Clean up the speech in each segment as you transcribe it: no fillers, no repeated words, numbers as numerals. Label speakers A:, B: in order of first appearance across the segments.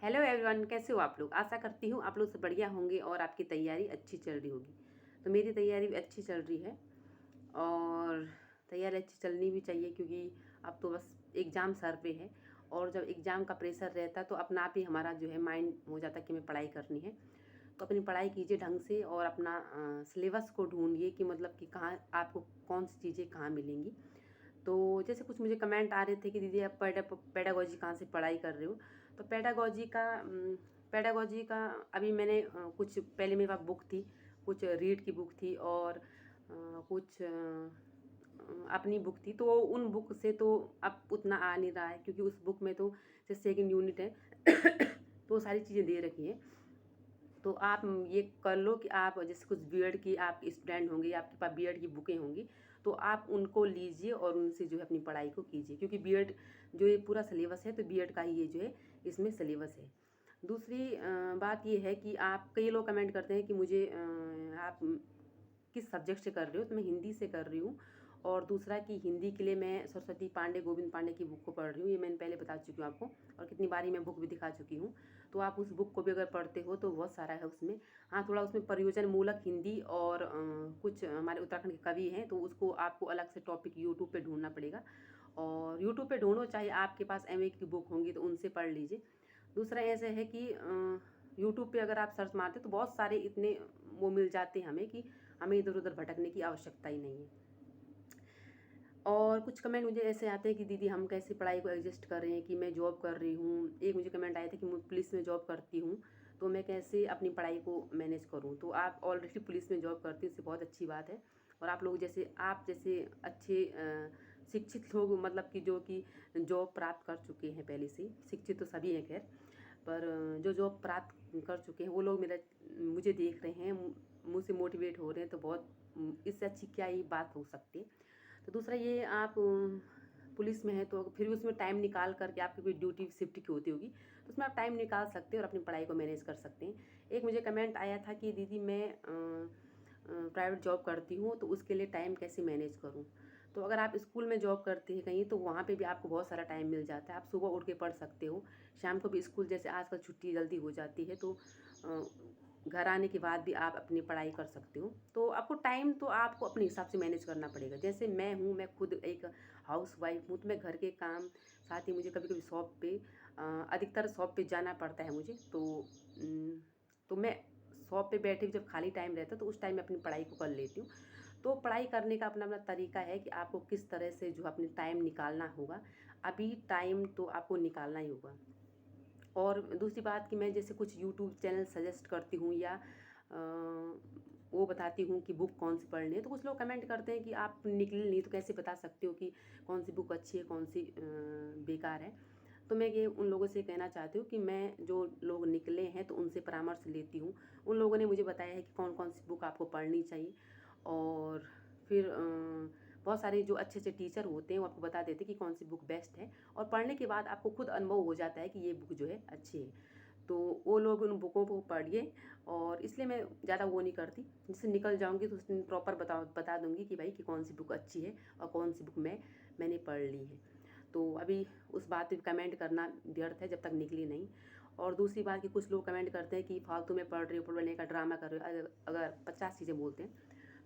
A: Hello everyone, कैसे हो आप लोग। आशा करती हूँ आप लोग सब बढ़िया होंगे और आपकी तैयारी अच्छी चल रही होगी। तो मेरी तैयारी भी अच्छी चल रही है और तैयारी अच्छी चलनी भी चाहिए, क्योंकि अब तो बस एग्ज़ाम सर पे है। और जब एग्ज़ाम का प्रेशर रहता है तो अपना आप ही हमारा जो है माइंड हो जाता है कि हमें पढ़ाई करनी है। तो अपनी पढ़ाई कीजिए ढंग से और अपना सिलेबस को ढूंढिए कि मतलब कि कहाँ आपको कौन सी चीज़ें कहाँ मिलेंगी। तो जैसे कुछ मुझे कमेंट आ रहे थे कि दीदी आप पेडागोजी कहाँ से पढ़ाई कर रहे हो। तो पेडागोजी का अभी मैंने कुछ पहले मेरे पास बुक थी, कुछ रीड की बुक थी और कुछ अपनी बुक थी। तो उन बुक से तो अब उतना आ नहीं रहा है, क्योंकि उस बुक में तो जैसे सेकंड यूनिट है तो सारी चीज़ें दे रखी हैं। तो आप ये कर लो कि आप जैसे कुछ बीएड की आप स्टूडेंट होंगे, आपके पास बीएड की बुकें होंगी, तो आप उनको लीजिए और उनसे जो है अपनी पढ़ाई को कीजिए, क्योंकि बीएड जो ये पूरा सिलेबस है तो बीएड का ही ये जो है इसमें सिलेबस है। दूसरी बात ये है कि आप कई लोग कमेंट करते हैं कि मुझे आप किस सब्जेक्ट से कर रहे हो। तो मैं हिंदी से कर रही हूँ। और दूसरा कि हिंदी के लिए मैं सरस्वती पांडे, गोविंद पांडे की बुक को पढ़ रही हूँ। ये मैंने पहले बता चुकी हूँ आपको, और कितनी बारी मैं बुक भी दिखा चुकी हूँ। तो आप उस बुक को भी अगर पढ़ते हो तो बहुत सारा है उसमें। हाँ, थोड़ा उसमें प्रयोजन मूलक हिंदी और कुछ हमारे उत्तराखंड के कवि हैं, तो उसको आपको अलग से टॉपिक यूट्यूब पे ढूंढना पड़ेगा। और यूट्यूब पे ढूंढो, चाहे आपके पास एमए की बुक होंगी तो उनसे पढ़ लीजिए। दूसरा ऐसे है कि यूट्यूब पे अगर आप सर्च मारते तो बहुत सारे इतने वो मिल जाते हैं हमें कि हमें इधर उधर भटकने की आवश्यकता ही नहीं है। और कुछ कमेंट मुझे ऐसे आते हैं कि दीदी हम कैसे पढ़ाई को एडजस्ट कर रहे हैं, कि मैं जॉब कर रही हूँ। एक मुझे कमेंट आया था कि मैं पुलिस में जॉब करती हूँ, तो मैं कैसे अपनी पढ़ाई को मैनेज करूँ। तो आप ऑलरेडी पुलिस में जॉब करती हैं, इससे बहुत अच्छी बात है। और आप जैसे अच्छे शिक्षित लोग, मतलब कि जो कि जॉब प्राप्त कर चुके हैं पहले से, शिक्षित तो सभी हैं खैर, पर जो जॉब प्राप्त कर चुके हैं वो लोग मुझे देख रहे हैं, मुझसे मोटिवेट हो रहे हैं, तो बहुत इससे अच्छी क्या ही बात हो सकती है। तो दूसरा ये, आप पुलिस में है तो फिर भी उसमें टाइम निकाल करके, आपकी कोई ड्यूटी शिफ्ट की होती होगी तो उसमें आप टाइम निकाल सकते हैं और अपनी पढ़ाई को मैनेज कर सकते हैं। एक मुझे कमेंट आया था कि दीदी मैं प्राइवेट जॉब करती हूँ तो उसके लिए टाइम कैसे मैनेज करूँ। तो अगर आप स्कूल में जॉब करते हैं कहीं, तो वहाँ पे भी आपको बहुत सारा टाइम मिल जाता है। आप सुबह उठ के पढ़ सकते हो, शाम को भी स्कूल, जैसे आजकल छुट्टी जल्दी हो जाती है, तो घर आने के बाद भी आप अपनी पढ़ाई कर सकते हो। तो आपको टाइम तो आपको अपने हिसाब से मैनेज करना पड़ेगा। जैसे मैं हूँ, मैं खुद एक हाउस वाइफ हूँ, तो मैं घर के काम, साथ ही मुझे कभी कभी शॉप पे अधिकतर शॉप पे जाना पड़ता है मुझे। तो मैं शॉप पे बैठे जब खाली टाइम रहता है तो उस टाइम में अपनी पढ़ाई को कर लेती हूँ। तो पढ़ाई करने का अपना अपना तरीका है कि आपको किस तरह से जो अपने टाइम निकालना होगा। अभी टाइम तो आपको निकालना ही होगा। और दूसरी बात कि मैं जैसे कुछ यूट्यूब चैनल सजेस्ट करती हूँ या वो बताती हूँ कि बुक कौन सी पढ़नी है, तो कुछ लोग कमेंट करते हैं कि आप निकले नहीं तो कैसे बता सकते हो कि कौन सी बुक अच्छी है कौन सी बेकार है। तो मैं ये उन लोगों से कहना चाहती हूँ कि मैं जो लोग निकले हैं तो उनसे परामर्श लेती हूँ। उन लोगों ने मुझे बताया है कि कौन कौन सी बुक आपको पढ़नी चाहिए। और फिर बहुत सारे जो अच्छे अच्छे टीचर होते हैं वो आपको बता देते हैं कि कौन सी बुक बेस्ट है। और पढ़ने के बाद आपको खुद अनुभव हो जाता है कि ये बुक जो है अच्छी है। तो वो लोग उन बुकों को पढ़िए। और इसलिए मैं ज़्यादा वो नहीं करती, जिससे निकल जाऊँगी तो उस दिन प्रॉपर बता दूँगी कि भाई कि कौन सी बुक अच्छी है और कौन सी बुक मैंने पढ़ ली है। तो अभी उस बात पे कमेंट करना व्यर्थ है जब तक निकली नहीं। और दूसरी बात कि कुछ लोग कमेंट करते हैं कि फालतू में पढ़ रही हो, पढ़ने का ड्रामा कर रहे हो, अगर 50 चीज़ें बोलते हैं।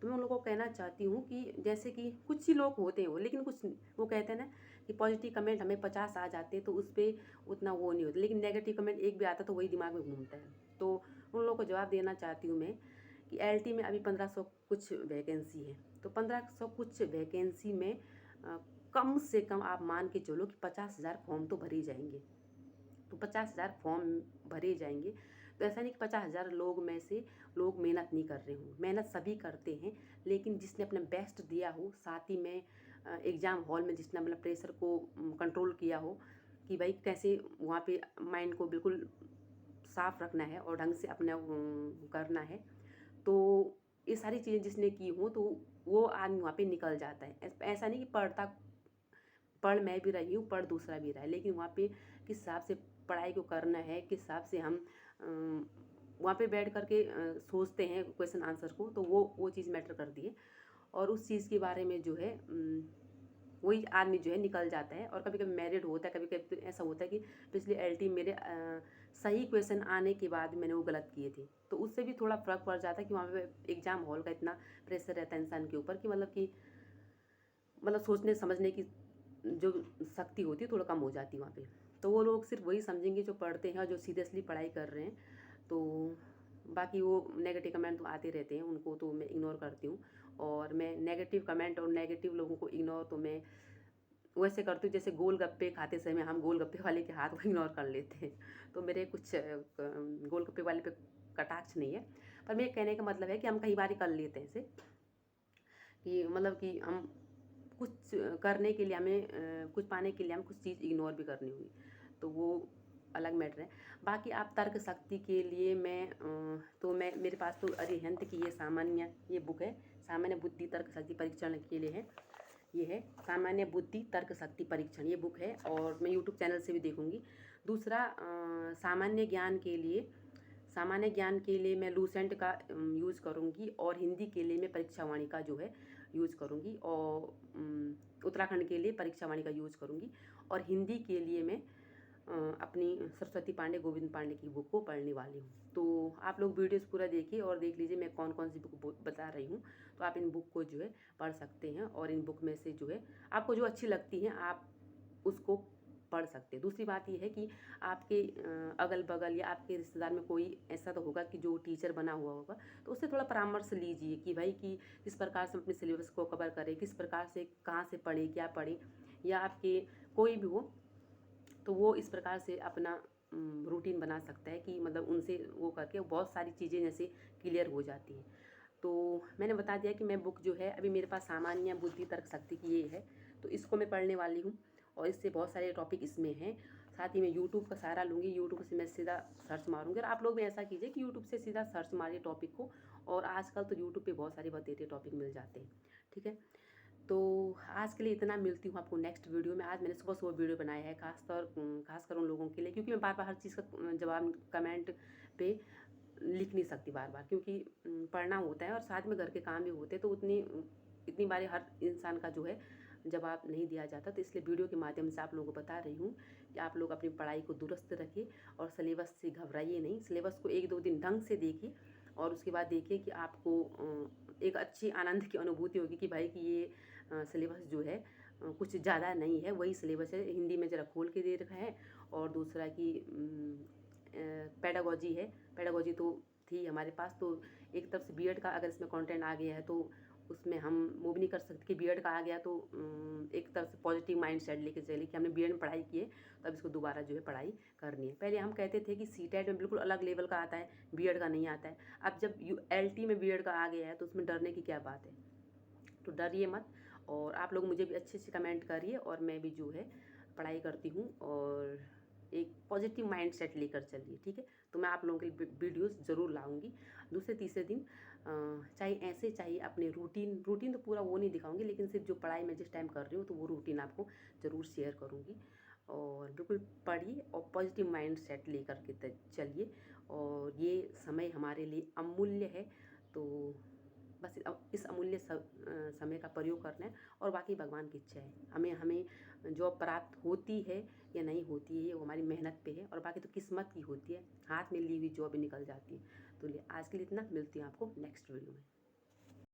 A: तो मैं उन लोगों को कहना चाहती हूँ कि जैसे कि कुछ ही लोग होते हैं वो, लेकिन कुछ वो कहते हैं ना कि पॉजिटिव कमेंट हमें 50 आ जाते हैं तो उस पर उतना वो नहीं होता, लेकिन नेगेटिव कमेंट एक भी आता तो वही दिमाग में घूमता है। तो उन लोगों को जवाब देना चाहती हूँ मैं कि एलटी में अभी 1500 कुछ वैकेंसी है। तो 1500 कुछ वैकेंसी में कम से कम आप मान के चलो कि 50,000 फॉर्म तो भरे जाएंगे। तो 50,000 फॉर्म भरे जाएंगे। तो ऐसा नहीं कि 50,000 लोग में से लोग मेहनत नहीं कर रहे हों, मेहनत सभी करते हैं। लेकिन जिसने अपना बेस्ट दिया हो, साथ ही में एग्ज़ाम हॉल में जिसने अपना प्रेशर को कंट्रोल किया हो कि भाई कैसे वहाँ पे माइंड को बिल्कुल साफ रखना है और ढंग से अपना करना है, तो ये सारी चीज़ें जिसने की हो तो वो आदमी वहाँ पे निकल जाता है। ऐसा नहीं कि पढ़ मैं भी रही हूँ, पढ़ दूसरा भी रहा है, लेकिन वहाँ पे किस हिसाब से पढ़ाई को करना है, किस हिसाब से हम वहाँ पे बैठ कर के सोचते हैं क्वेश्चन आंसर को, तो वो चीज़ मैटर करती है। और उस चीज़ के बारे में जो है वही आदमी जो है निकल जाता है। और कभी कभी मेरिट होता है, कभी कभी तो ऐसा होता है कि पिछले एलटी मेरे सही क्वेश्चन आने के बाद मैंने वो गलत किए थे, तो उससे भी थोड़ा फ़र्क पड़ जाता है कि वहाँ पे एग्ज़ाम हॉल का इतना प्रेशर रहता है इंसान के ऊपर कि मतलब सोचने समझने की जो शक्ति होती है थोड़ा कम हो जाती है वहाँ पे। तो वो लोग सिर्फ वही समझेंगे जो पढ़ते हैं और जो सीरियसली पढ़ाई कर रहे हैं। तो बाकी वो नेगेटिव कमेंट तो आते रहते हैं, उनको तो मैं इग्नोर करती हूँ। और मैं नेगेटिव कमेंट और नेगेटिव लोगों को इग्नोर तो मैं वैसे करती हूँ जैसे गोलगप्पे खाते समय हम गोलगप्पे वाले के हाथ को इग्नोर कर लेते हैं। तो मेरे कुछ गोलगप्पे वाले पे कटाक्ष नहीं है, पर मेरे कहने का मतलब है कि हम कई बार कर लेते हैं इसे, कि मतलब कि हम कुछ करने के लिए हमें कुछ पाने के लिए हम कुछ चीज़ इग्नोर भी करनी होगी, तो वो अलग मैटर है। बाकी आप तर्क शक्ति के लिए तो मैं मेरे पास तो अरिहंत की ये बुक है, सामान्य बुद्धि तर्क शक्ति परीक्षण के लिए है। ये है सामान्य बुद्धि तर्क शक्ति परीक्षण, ये बुक है और मैं यूट्यूब चैनल से भी देखूंगी। दूसरा सामान्य ज्ञान के लिए मैं लूसेंट का यूज़ करूँगी और हिंदी के लिए मैं परीक्षा वाणी का जो है यूज़ करूँगी और उत्तराखंड के लिए परीक्षा वाणी का यूज़ करूँगी। और हिंदी के लिए मैं अपनी सरस्वती पांडे गोविंद पांडे की बुक को पढ़ने वाली हूँ। तो आप लोग वीडियोस पूरा देखिए और देख लीजिए मैं कौन कौन सी बुक बता रही हूँ, तो आप इन बुक को जो है पढ़ सकते हैं और इन बुक में से जो है आपको जो अच्छी लगती हैं आप उसको पढ़ सकते हैं। दूसरी बात ये है कि आपके अगल बगल या आपके रिश्तेदार में कोई ऐसा तो होगा कि जो टीचर बना हुआ होगा, तो उससे थोड़ा परामर्श लीजिए कि भाई कि किस प्रकार से अपने सिलेबस को कवर करें, किस प्रकार से कहाँ से पढ़े क्या पढ़े, या आपके कोई भी हो तो वो इस प्रकार से अपना रूटीन बना सकता है कि मतलब उनसे वो करके बहुत सारी चीज़ें जैसे क्लियर हो जाती हैं। तो मैंने बता दिया कि मैं बुक जो है अभी मेरे पास सामान्य बुद्धि तर्क शक्ति की ये है, तो इसको मैं पढ़ने वाली हूँ और इससे बहुत सारे टॉपिक इसमें हैं। साथ ही मैं यूट्यूब का सहारा लूँगी, यूट्यूब से मैं सीधा सर्च मारूँगी और आप लोग भी ऐसा कीजिए कि यूट्यूब से सीधा सर्च मारिए टॉपिक को, और आजकल तो यूट्यूब पे बहुत सारे बतेरे टॉपिक मिल जाते हैं। ठीक है, तो आज के लिए इतना, मिलती हूँ आपको नेक्स्ट वीडियो में। आज मैंने सुबह वीडियो बनाया है खासकर उन लोगों के लिए, क्योंकि मैं बार बार हर चीज़ का जवाब कमेंट पे लिख नहीं सकती बार बार, क्योंकि पढ़ना होता है और साथ में घर के काम भी होते हैं, तो इतनी बारी हर इंसान का जो है जवाब नहीं दिया जाता। तो इसलिए वीडियो के माध्यम से आप लोगों को बता रही हूँ कि आप लोग अपनी पढ़ाई को दुरुस्त रखिए और सिलेबस से घबराइए नहीं। सिलेबस को 1-2 दिन ढंग से देखिए और उसके बाद देखिए कि आपको एक अच्छी आनंद की अनुभूति होगी कि भाई कि ये सिलेबस जो है कुछ ज़्यादा नहीं है, वही सिलेबस है, हिंदी में ज़रा खोल के दे रखा है। और दूसरा कि पेडागोजी है, पेडागोजी तो थी हमारे पास, तो एक तरफ से बीएड का अगर इसमें कंटेंट आ गया है तो उसमें हम वो भी नहीं कर सकते कि बीएड का आ गया तो एक तरफ से पॉजिटिव माइंड सेट लेके चलिए कि हमने बीएड में पढ़ाई की है तो अब इसको दोबारा जो है पढ़ाई करनी है। पहले हम कहते थे कि सीटेट में बिल्कुल अलग लेवल का आता है, बीएड का नहीं आता है। अब जब एलटी में बीएड का आ गया है तो उसमें डरने की क्या बात है, तो डरिए मत। और आप लोग मुझे भी अच्छे से कमेंट करिए और मैं भी जो है पढ़ाई करती हूँ और एक पॉजिटिव माइंड सेट लेकर चलिए। ठीक है, तो मैं आप लोगों के लिए वीडियोस ज़रूर लाऊंगी दूसरे तीसरे दिन, चाहे ऐसे चाहे अपने रूटीन तो पूरा वो नहीं दिखाऊंगी, लेकिन सिर्फ जो पढ़ाई मैं जिस टाइम कर रही हूँ तो वो रूटीन आपको ज़रूर शेयर करूँगी। और बिल्कुल पढ़िए और पॉजिटिव माइंड सेट लेकर के चलिए, और ये समय हमारे लिए अमूल्य है। तो बस इस अमूल्य समय का प्रयोग करना है और बाकी भगवान की इच्छा है। हमें जॉब प्राप्त होती है या नहीं होती है वो हमारी मेहनत पे है, और बाकी तो किस्मत की होती है, हाथ में ली हुई जॉब निकल जाती है। तो आज के लिए इतना, मिलती हूँ आपको नेक्स्ट वीडियो में।